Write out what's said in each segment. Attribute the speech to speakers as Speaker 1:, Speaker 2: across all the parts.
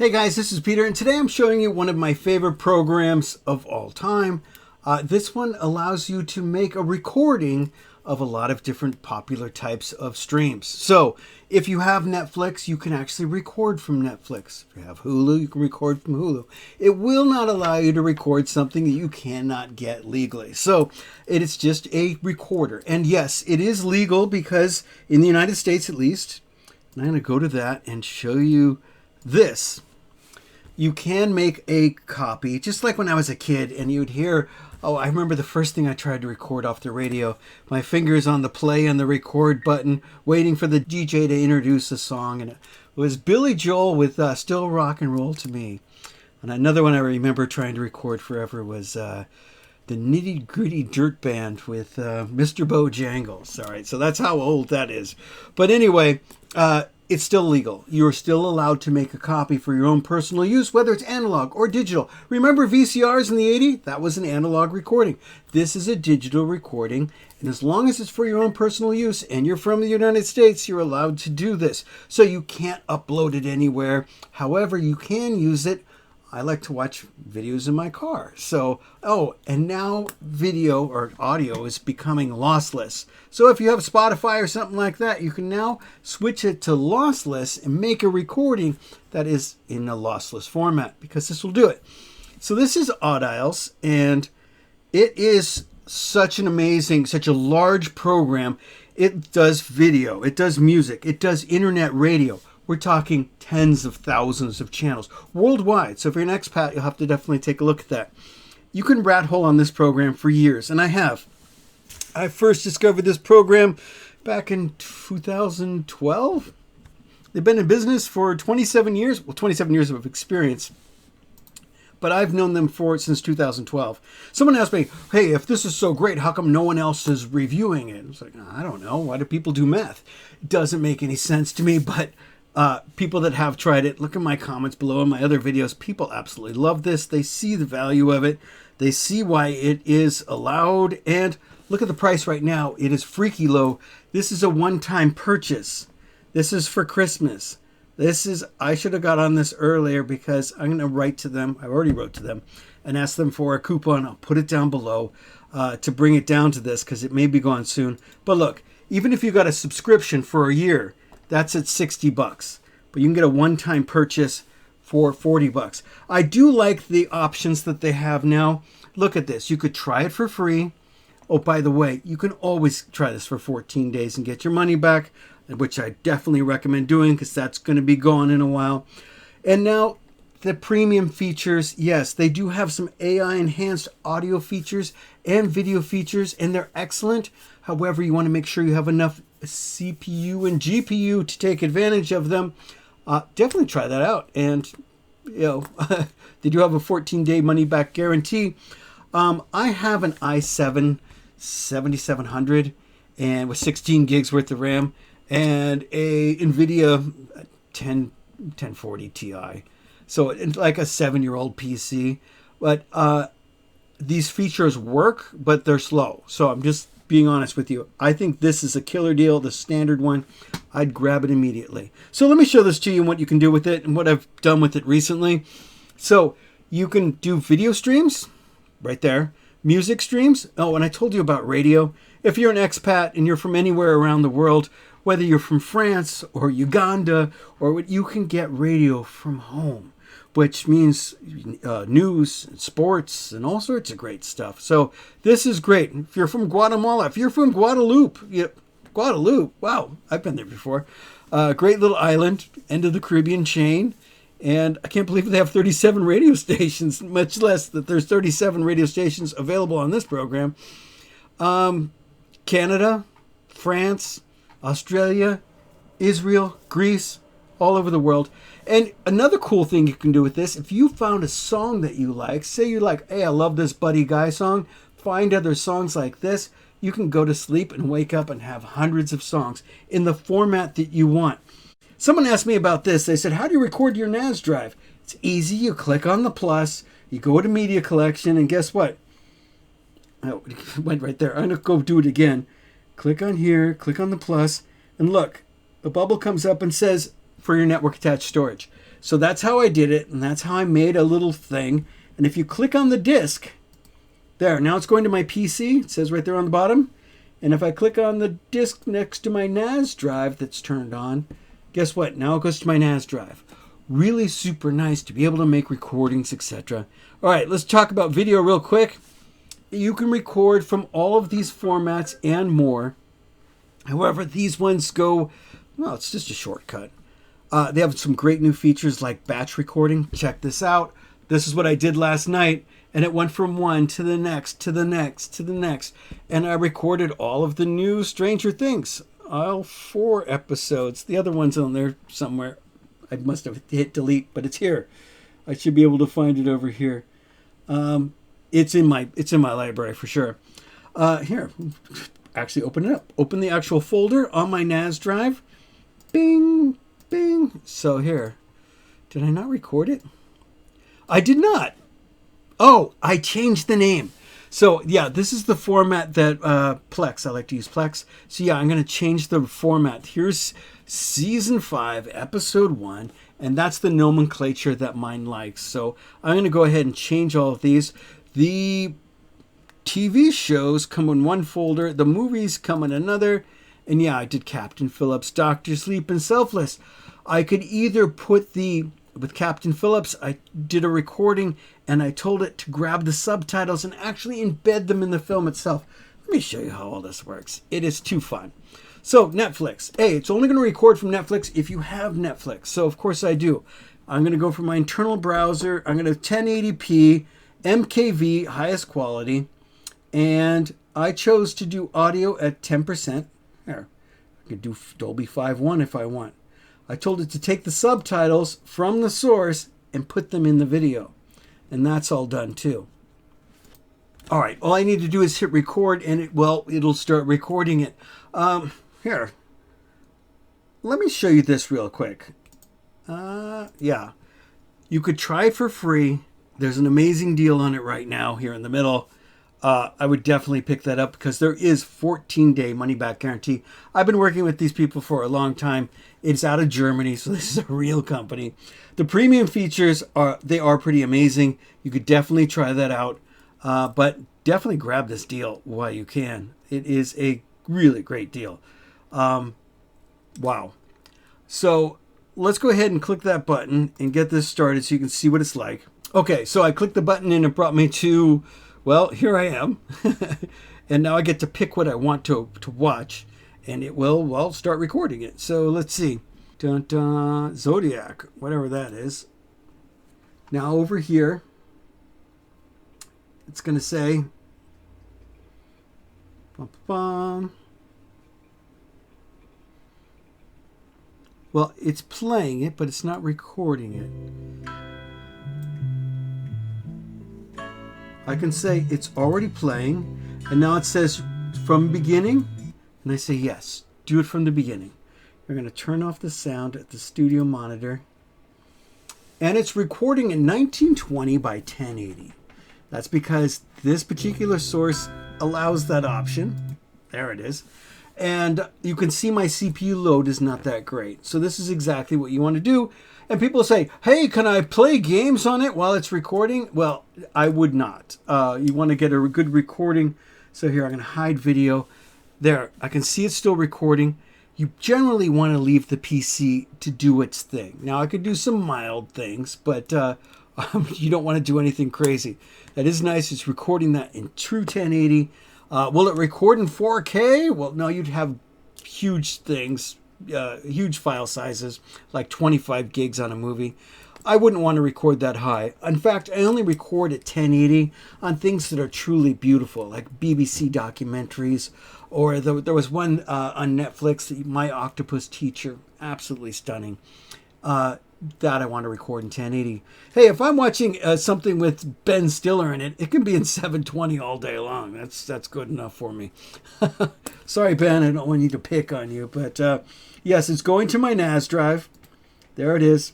Speaker 1: Hey guys, this is Peter, and today I'm showing you one of my favorite programs of all time. This one allows you to make a recording of a lot of different popular types of streams. So if you have Netflix, you can actually record from Netflix. If you have Hulu, you can record from Hulu. It will not allow you to record something that you cannot get legally. So it is just a recorder. And yes, it is legal because in the United States at least, and I'm going to go to that and show you this. You can make a copy, just like when I was a kid and you'd hear, oh, I remember the first thing I tried to record off the radio. My fingers on the play and the record button, waiting for the DJ to introduce a song. And it was Billy Joel with Still Rock and Roll to Me. And another one I remember trying to record forever was the Nitty Gritty Dirt Band with Mr. Bojangles. All right, so that's how old that is. But anyway, it's still legal. You're still allowed to make a copy for your own personal use, whether it's analog or digital. Remember VCRs in the 80s? That was an analog recording. This is a digital recording, and as long as it's for your own personal use and you're from the United States, you're allowed to do this. So you can't upload it anywhere. However, you can use it. I like to watch videos in my car. So, and now video or audio is becoming lossless. So if you have Spotify or something like that, you can now switch it to lossless and make a recording that is in a lossless format, because this will do it. So this is Audials, and it is such an amazing, such a large program. It does video, it does music, it does internet radio. We're talking tens of thousands of channels worldwide. So if you're an expat, you'll have to definitely take a look at that. You can rat hole on this program for years, and I have. I first discovered this program back in 2012. They've been in business for 27 years. Well, 27 years of experience. But I've known them since 2012. Someone asked me, hey, if this is so great, how come no one else is reviewing it? I was like, I don't know. Why do people do math? It doesn't make any sense to me, but people that have tried it, look at my comments below in my other videos. People absolutely love this. They see the value of it. They see why it is allowed. And look at the price right now. It is freaky low. This is a one-time purchase. This is for Christmas. I should have got on this earlier, because I'm going to write to them. I already wrote to them and asked them for a coupon. I'll put it down below to bring it down to this, because it may be gone soon. But look, even if you got a subscription for a year, that's at $60, but you can get a one-time purchase for $40. I do like the options that they have now. Look at this. You could try it for free. Oh, by the way, you can always try this for 14 days and get your money back, which I definitely recommend doing, because that's going to be gone in a while. And now the premium features, yes, they do have some AI-enhanced audio features and video features, and they're excellent. However, you want to make sure you have enough CPU and GPU to take advantage of them. Definitely try that out. And, they do have a 14-day money-back guarantee. I have an i7 7700 and with 16 gigs worth of RAM and a NVIDIA 1040 Ti. So it's like a 7-year-old PC. But these features work, but they're slow. So I'm just being honest with you. I think this is a killer deal, the standard one. I'd grab it immediately. So let me show this to you and what you can do with it and what I've done with it recently. So you can do video streams right there, music streams. Oh, and I told you about radio. If you're an expat and you're from anywhere around the world, whether you're from France or Uganda, or what, you can get radio from home, which means news, and sports, and all sorts of great stuff. So this is great. If you're from Guatemala, if you're from Guadeloupe, wow, I've been there before. Great little island, end of the Caribbean chain. And I can't believe they have 37 radio stations, much less that there's 37 radio stations available on this program. Canada, France, Australia, Israel, Greece, all over the world. And another cool thing you can do with this, if you found a song that you like, say you like, hey, I love this Buddy Guy song, find other songs like this, you can go to sleep and wake up and have hundreds of songs in the format that you want. Someone asked me about this. They said, how do you record your NAS drive? It's easy. You click on the plus, you go to media collection, and guess what? Oh, it went right there. I'm going to go do it again. Click on here, click on the plus, and look, the bubble comes up and says, for your network attached storage. So that's how I did it, and that's how I made a little thing. And if you click on the disk, there, now it's going to my PC. It says right there on the bottom. And if I click on the disk next to my NAS drive that's turned on, guess what? Now it goes to my NAS drive. Really super nice to be able to make recordings, etc. All right, let's talk about video real quick. You can record from all of these formats and more. However, these ones go, well, it's just a shortcut. They have some great new features like batch recording. Check this out. This is what I did last night, and it went from one to the next, to the next, to the next. And I recorded all of the new Stranger Things, all 4 episodes. The other one's on there somewhere. I must have hit delete, but it's here. I should be able to find it over here. It's in my library for sure. Here, actually open it up. Open the actual folder on my NAS drive. Bing, bing. So here, did I not record it? I did not. Oh, I changed the name. So yeah, this is the format that Plex. I like to use Plex. So yeah, I'm going to change the format. Here's season 5, episode 1, and that's the nomenclature that mine likes. So I'm going to go ahead and change all of these. The TV shows come in one folder, the movies come in another, and yeah, I did Captain Phillips, Dr. Sleep, and Selfless. I could either put with Captain Phillips, I did a recording and I told it to grab the subtitles and actually embed them in the film itself. Let me show you how all this works. It is too fun. So Netflix. Hey, it's only going to record from Netflix if you have Netflix. So of course I do. I'm going to go for my internal browser. I'm going to 1080p, MKV, highest quality. And I chose to do audio at 10%. There, I could do Dolby 5.1 if I want. I told it to take the subtitles from the source and put them in the video. And that's all done too. All right, all I need to do is hit record and it'll start recording it. Here, let me show you this real quick. Yeah, you could try it for free. There's an amazing deal on it right now here in the middle. I would definitely pick that up because there is 14-day money-back guarantee. I've been working with these people for a long time. It's out of Germany, so this is a real company. The premium features are pretty amazing. You could definitely try that out, but definitely grab this deal while you can. It is a really great deal. Wow. So let's go ahead and click that button and get this started so you can see what it's like. Okay, so I clicked the button and it brought me to, well, here I am. And now I get to pick what I want to watch. And it will, well, start recording it. So let's see. Dun, dun, Zodiac, whatever that is. Now over here, it's going to say, bum, bum. Well, it's playing it, but it's not recording it. I can say it's already playing, and now it says from beginning, and I say yes, do it from the beginning. We're going to turn off the sound at the studio monitor, and it's recording in 1920 by 1080. That's because this particular source allows that option. There it is. And you can see my CPU load is not that great. So this is exactly what you want to do. And people say, hey, can I play games on it while it's recording? Well, I would not. You want to get a good recording. So here, I'm going to hide video. There, I can see it's still recording. You generally want to leave the PC to do its thing. Now, I could do some mild things, but you don't want to do anything crazy. That is nice. It's recording that in true 1080. Will it record in 4K? Well, no, you'd have huge things, huge file sizes, like 25 gigs on a movie. I wouldn't want to record that high. In fact, I only record at 1080 on things that are truly beautiful, like BBC documentaries, or there was one on Netflix, My Octopus Teacher, absolutely stunning. That I want to record in 1080. Hey, if I'm watching something with Ben Stiller in it, it can be in 720 all day long. That's good enough for me. Sorry, Ben, I don't want you to pick on you, but yes, it's going to my NAS drive. There it is.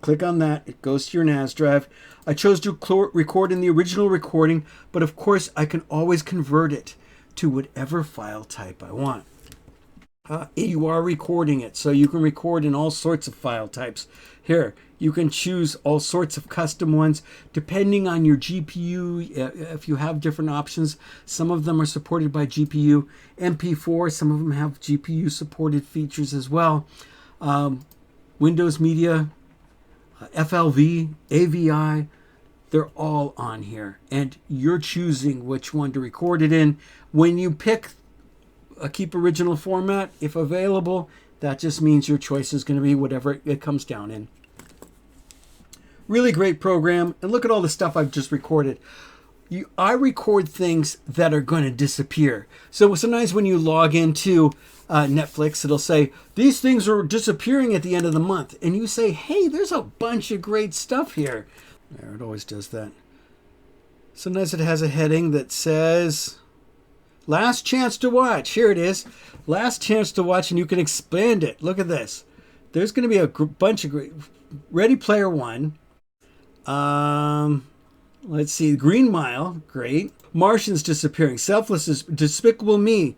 Speaker 1: Click on that. It goes to your NAS drive. I chose to record in the original recording, but of course I can always convert it to whatever file type I want. you are recording it. So you can record in all sorts of file types. Here, you can choose all sorts of custom ones depending on your GPU. If you have different options, some of them are supported by GPU. MP4, some of them have GPU supported features as well. Windows Media, FLV, AVI, they're all on here. And you're choosing which one to record it in. When you pick a keep original format, if available, that just means your choice is going to be whatever it comes down in. Really great program. And look at all the stuff I've just recorded. I record things that are going to disappear. So sometimes when you log into Netflix, it'll say, these things are disappearing at the end of the month. And you say, hey, there's a bunch of great stuff here. There, it always does that. Sometimes it has a heading that says, last chance to watch. Here it is. Last chance to watch, and you can expand it. Look at this. There's going to be a bunch of great. Ready Player One. Let's see. Green Mile. Great. Martians disappearing. Selfless is Despicable Me.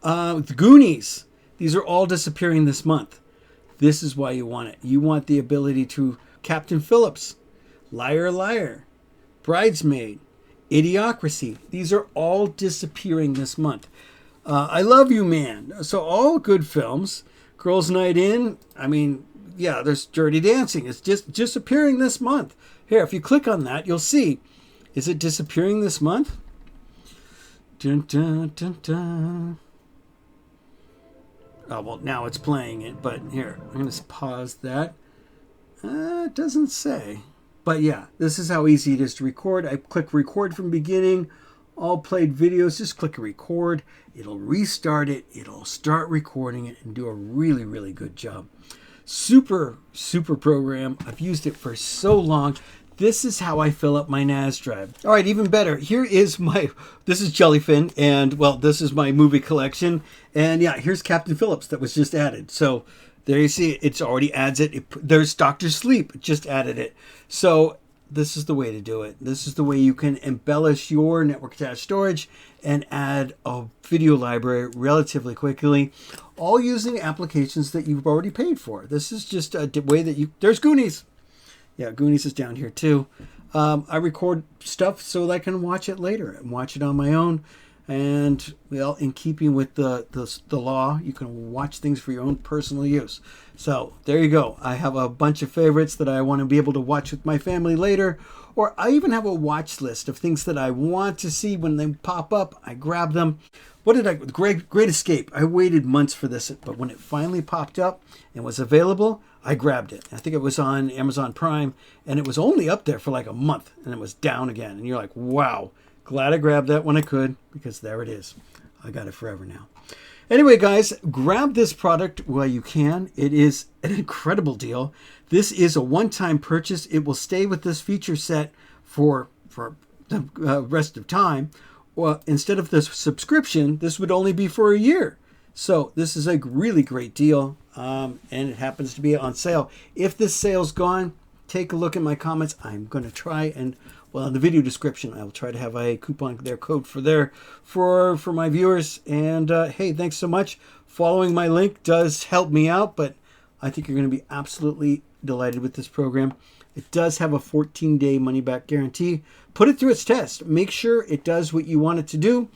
Speaker 1: The Goonies. These are all disappearing this month. This is why you want it. You want the ability to Captain Phillips. Liar Liar. Bridesmaid. Idiocracy. These are all disappearing this month. I Love You Man. So all good films. Girls Night In. I mean, yeah, there's Dirty Dancing. It's just disappearing this month. Here, if you click on that, you'll see. Is it disappearing this month? Dun, dun, dun, dun. Oh, well, now it's playing it. But here, I'm going to pause that. It doesn't say. But yeah, this is how easy it is to record. I click record from beginning. All played videos, just click record. It'll restart it. It'll start recording it and do a really, really good job. Super, super program. I've used it for so long. This is how I fill up my NAS drive. All right, even better. Here is this is Jellyfin, and well, this is my movie collection. And yeah, here's Captain Phillips that was just added. So there you see it. It's already adds it. There's Dr. Sleep. It just added it. So this is the way to do it. This is the way you can embellish your network attached storage and add a video library relatively quickly, all using applications that you've already paid for. This is just a way that there's Goonies. Yeah, Goonies is down here too. I record stuff so that I can watch it later and watch it on my own. And well, in keeping with the law, you can watch things for your own personal use. So there you go. I have a bunch of favorites that I want to be able to watch with my family later. Or I even have a watch list of things that I want to see when they pop up. I grab them. Great Escape. I waited months for this, but when it finally popped up and was available, I grabbed it. I think it was on Amazon Prime, and it was only up there for like a month, and it was down again. And you're like, wow. Glad I grabbed that when I could, because there it is. I got it forever now. Anyway, guys, grab this product while you can. It is an incredible deal. This is a one-time purchase. It will stay with this feature set for the rest of time. Well, instead of this subscription, this would only be for a year. So this is a really great deal, and it happens to be on sale. If this sale's gone, take a look at my comments. I'm going to try and, well, in the video description, I will try to have a coupon code for my viewers. And hey, thanks so much. Following my link does help me out, but I think you're going to be absolutely delighted with this program. It does have a 14-day money-back guarantee. Put it through its test. Make sure it does what you want it to do.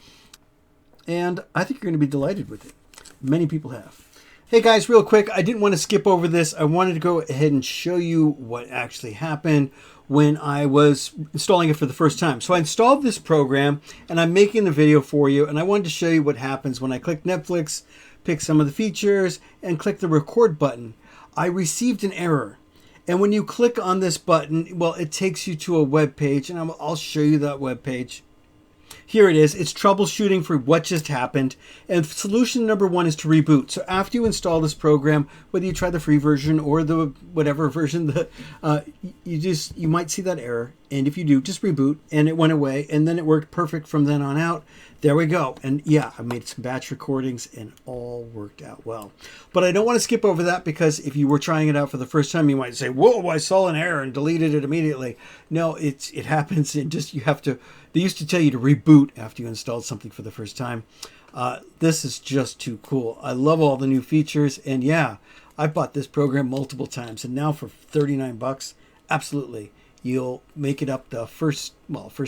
Speaker 1: And I think you're going to be delighted with it. Many people have. Hey guys, real quick, I didn't want to skip over this. I wanted to go ahead and show you what actually happened when I was installing it for the first time. So I installed this program and I'm making the video for you, and I wanted to show you what happens when I click Netflix, pick some of the features, and click the record button. I received an error. And when you click on this button, well, it takes you to a web page, and I'll show you that web page. Here it is. It's troubleshooting for what just happened. And solution number one is to reboot. So after you install this program, whether you try the free version or the whatever version, you might see that error. And if you do, just reboot. And it went away. And then it worked perfect from then on out. There we go. And yeah, I made some batch recordings and all worked out well. But I don't want to skip over that, because if you were trying it out for the first time, you might say, whoa, I saw an error and deleted it immediately. No, it happens. And just, you have to, they used to tell you to reboot after you installed something for the first time. This is just too cool. I love all the new features. And yeah, I bought this program multiple times, and now for 39 bucks, absolutely. You'll make it up the first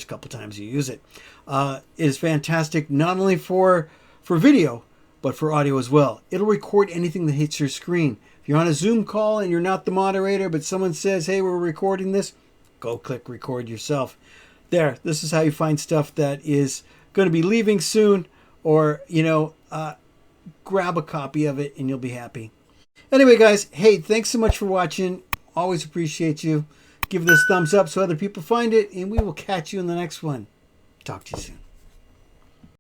Speaker 1: couple times you use it. It is fantastic, not only for video, but for audio as well. It'll record anything that hits your screen. If you're on a Zoom call and you're not the moderator, but someone says, hey, we're recording this, go click record yourself. There, this is how you find stuff that is going to be leaving soon, or, grab a copy of it and you'll be happy. Anyway, guys, hey, thanks so much for watching. Always appreciate you. Give this thumbs up so other people find it, and we will catch you in the next one. Talk to you soon.